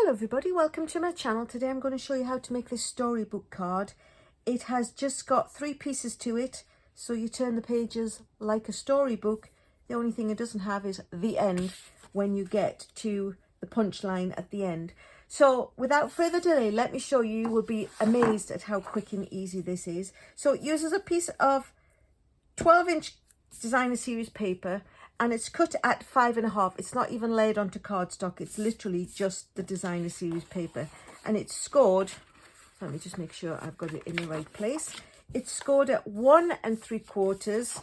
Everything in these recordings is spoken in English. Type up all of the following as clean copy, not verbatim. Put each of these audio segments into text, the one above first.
Hello everybody, welcome to my channel. Today I'm going to show you how to make this storybook card. It has just got 3 pieces to it, so you turn the pages like a storybook. The only thing it doesn't have is the end when you get to the punchline at the end. So without further delay, let me show you. You will be amazed at how quick and easy this is. So it uses a piece of 12-inch designer series paper, and it's cut at 5.5. It's not even laid onto cardstock. It's literally just the designer series paper, and it's scored. Let me just make sure I've got it in the right place. It's scored at 1 3/4,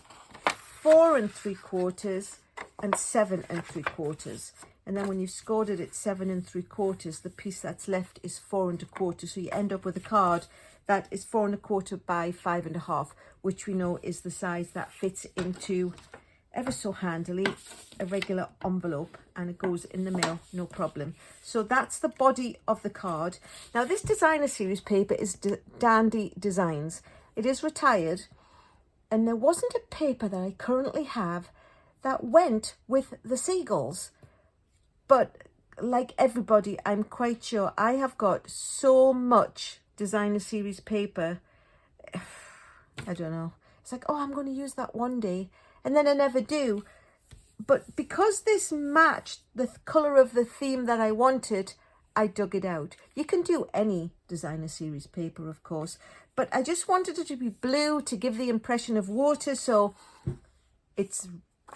4 3/4, and 7 3/4. And then when you've scored it at 7 3/4, the piece that's left is 4 1/4. So you end up with a card that is 4 1/4 by 5.5, which we know is the size that fits into, ever so handily, a regular envelope, and it goes in the mail, no problem. So that's the body of the card. Now this designer series paper is Dandy Designs. It is retired, and there wasn't a paper that I currently have that went with the seagulls. But like everybody, I'm quite sure I have got so much designer series paper. I don't know. It's like, oh, I'm going to use that one day, and then I never do. But because this matched the colour of the theme that I wanted, I dug it out. You can do any designer series paper, of course, but I just wanted it to be blue to give the impression of water, so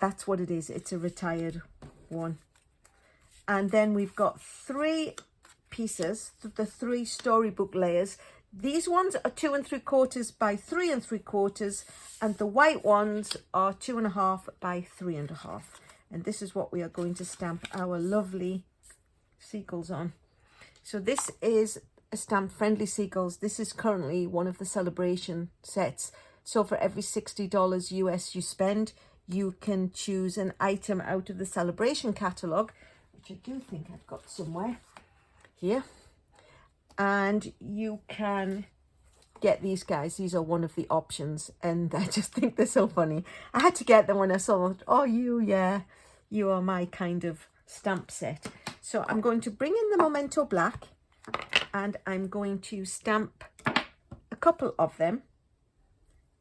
that's what it is. It's a retired one. And then we've got 3 pieces, the 3 storybook layers. These ones are 2 3/4 by 3 3/4, and the white ones are 2.5 by 3.5. And this is what we are going to stamp our lovely seagulls on. So this is a stamp Friendly Seagulls. This is currently one of the celebration sets. So for every $60 US you spend, you can choose an item out of the celebration catalogue, which I do think I've got somewhere here. And you can get these guys. These are one of the options, and I just think they're so funny. I had to get them when I saw them. Oh, you are my kind of stamp set. So I'm going to bring in the Memento Black, and I'm going to stamp a couple of them.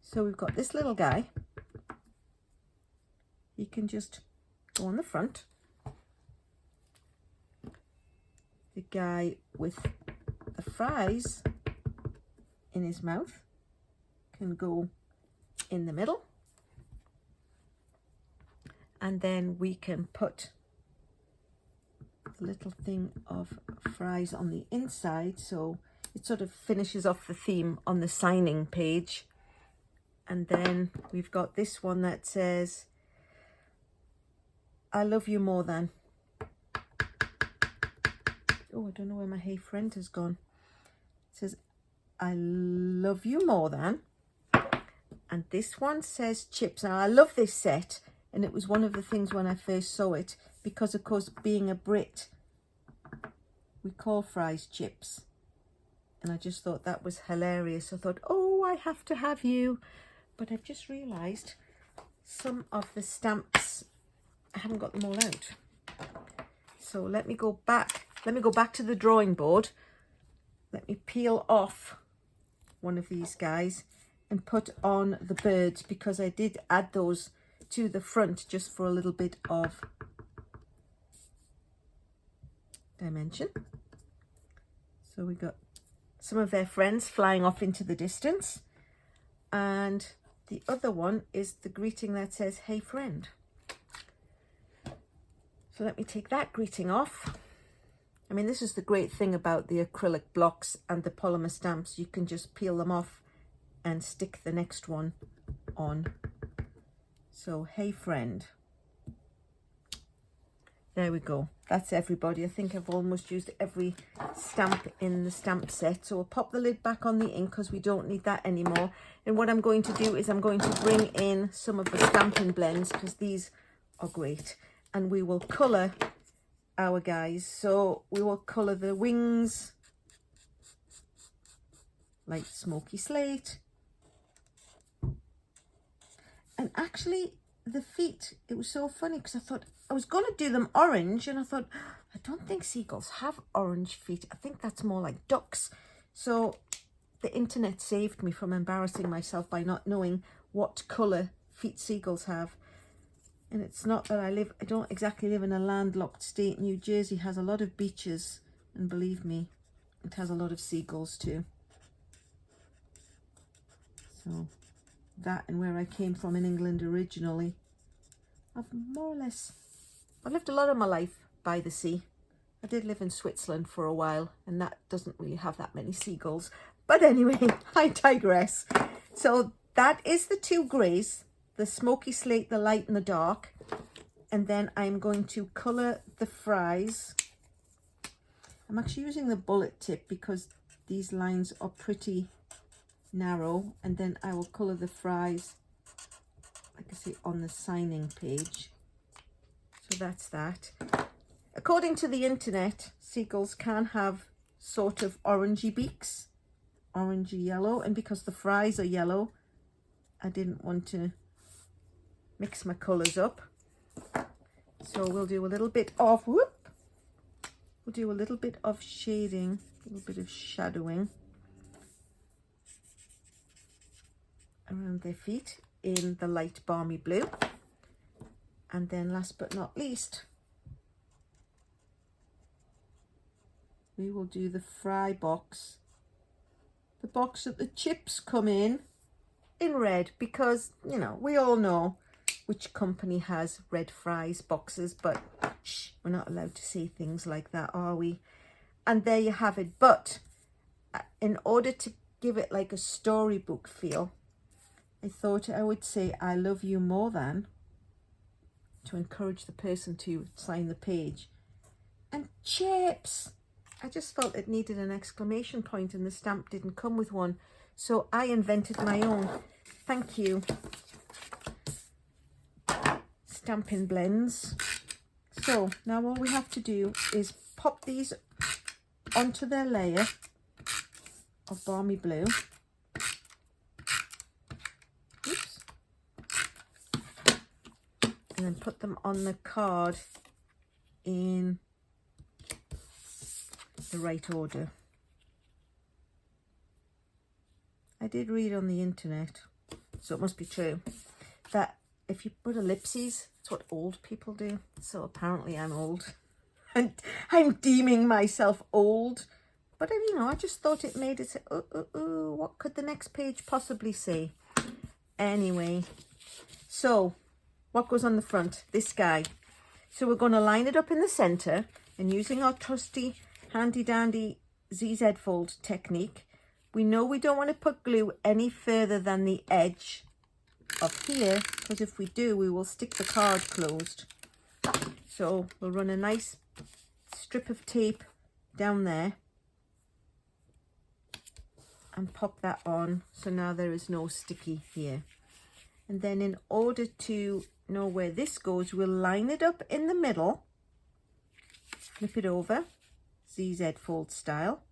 So we've got this little guy. You can just go on the front. The guy with the fries in his mouth can go in the middle, and then we can put a little thing of fries on the inside, so it sort of finishes off the theme on the signing page. And then we've got this one that says, I love you more than. Oh, I don't know where my hey friend has gone. It says, I love you more than. And this one says chips. Now I love this set, and it was one of the things when I first saw it, because of course being a Brit, we call fries chips, and I just thought that was hilarious. I thought, oh, I have to have you. But I've just realized some of the stamps, I haven't got them all out. So let me go back to the drawing board. Let me peel off one of these guys and put on the birds, because I did add those to the front just for a little bit of dimension. So we got some of their friends flying off into the distance, and the other one is the greeting that says, hey friend. So let me take that greeting off. I mean, this is the great thing about the acrylic blocks and the polymer stamps. You can just peel them off and stick the next one on. So, hey friend. There we go. That's everybody. I think I've almost used every stamp in the stamp set. So we'll pop the lid back on the ink, because we don't need that anymore. And what I'm going to do is I'm going to bring in some of the Stampin' Blends, because these are great. And we will colour our guys. So we will colour the wings like smoky slate, and actually the feet, it was so funny because I thought I was going to do them orange, and I thought I don't think seagulls have orange feet. I think that's more like ducks. So the internet saved me from embarrassing myself by not knowing what colour feet seagulls have. And it's not that I don't exactly live in a landlocked state. New Jersey has a lot of beaches, and believe me, it has a lot of seagulls too. So that, and where I came from in England originally, I've lived a lot of my life by the sea. I did live in Switzerland for a while, and that doesn't really have that many seagulls. But anyway, I digress. So that is the two greys, the smoky slate, the light and the dark. And then I'm going to colour the fries. I'm actually using the bullet tip because these lines are pretty narrow. And then I will colour the fries, like I say, on the signing page. So that's that. According to the internet, seagulls can have sort of orangey beaks, orangey yellow, and because the fries are yellow, I didn't want to mix my colours up. So we'll do a little bit of shading, a little bit of shadowing around their feet in the light balmy blue. And then last but not least, we will do the fry box, the box that the chips come in red, because, you know, we all know which company has red fries boxes, but shh, we're not allowed to say things like that, are we? And there you have it. But in order to give it like a storybook feel, I thought I would say I love you more than, to encourage the person to sign the page. And chips! I just felt it needed an exclamation point, and the stamp didn't come with one. So I invented my own. Thank you, Stampin' Blends. So now all we have to do is pop these onto their layer of balmy blue. Oops. And then put them on the card in the right order. I did read on the internet, so it must be true, that if you put ellipses, it's what old people do. So apparently I'm old. And I'm deeming myself old. But you know, I just thought it made it say, what could the next page possibly say? Anyway, so what goes on the front? This guy. So we're going to line it up in the center, and using our trusty handy dandy ZZ fold technique, we know we don't want to put glue any further than the edge of here, because if we do, we will stick the card closed. So we'll run a nice strip of tape down there and pop that on. So now there is no sticky here. And then in order to know where this goes, we'll line it up in the middle, flip it over, ZZ fold style.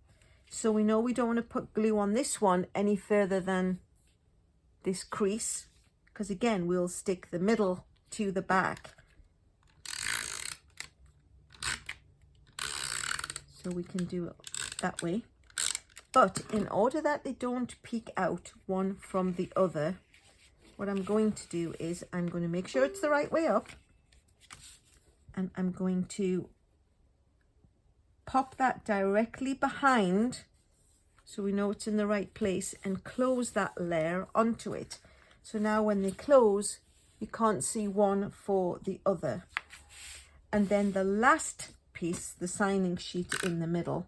So we know we don't want to put glue on this one any further than this crease, because again, we'll stick the middle to the back. So we can do it that way. But in order that they don't peek out one from the other, what I'm going to do is I'm going to make sure it's the right way up, and I'm going to pop that directly behind so we know it's in the right place, and close that layer onto it. So now when they close, you can't see one for the other. And then the last piece, the signing sheet in the middle,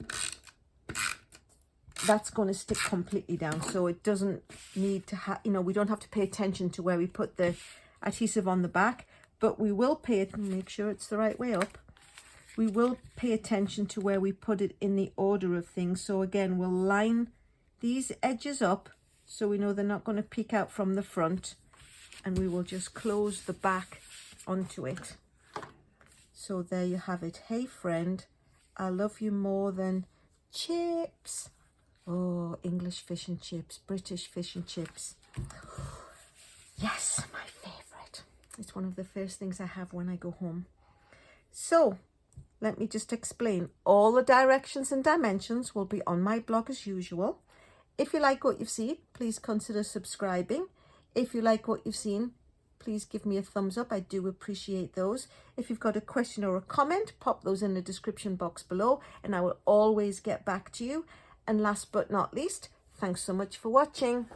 that's going to stick completely down, so it doesn't need to have, you know, we don't have to pay attention to where we put the adhesive on the back, but we will pay it, and make sure it's the right way up. We will pay attention to where we put it in the order of things. So again, we'll line these edges up so we know they're not going to peek out from the front, and we will just close the back onto it. So there you have it. Hey friend, I love you more than chips. Oh, English fish and chips, British fish and chips. Yes, my favorite. It's one of the first things I have when I go home. So let me just explain. All the directions and dimensions will be on my blog as usual. If you like what you've seen, please consider subscribing. If you like what you've seen, please give me a thumbs up. I do appreciate those. If you've got a question or a comment, pop those in the description box below and I will always get back to you. And last but not least, thanks so much for watching.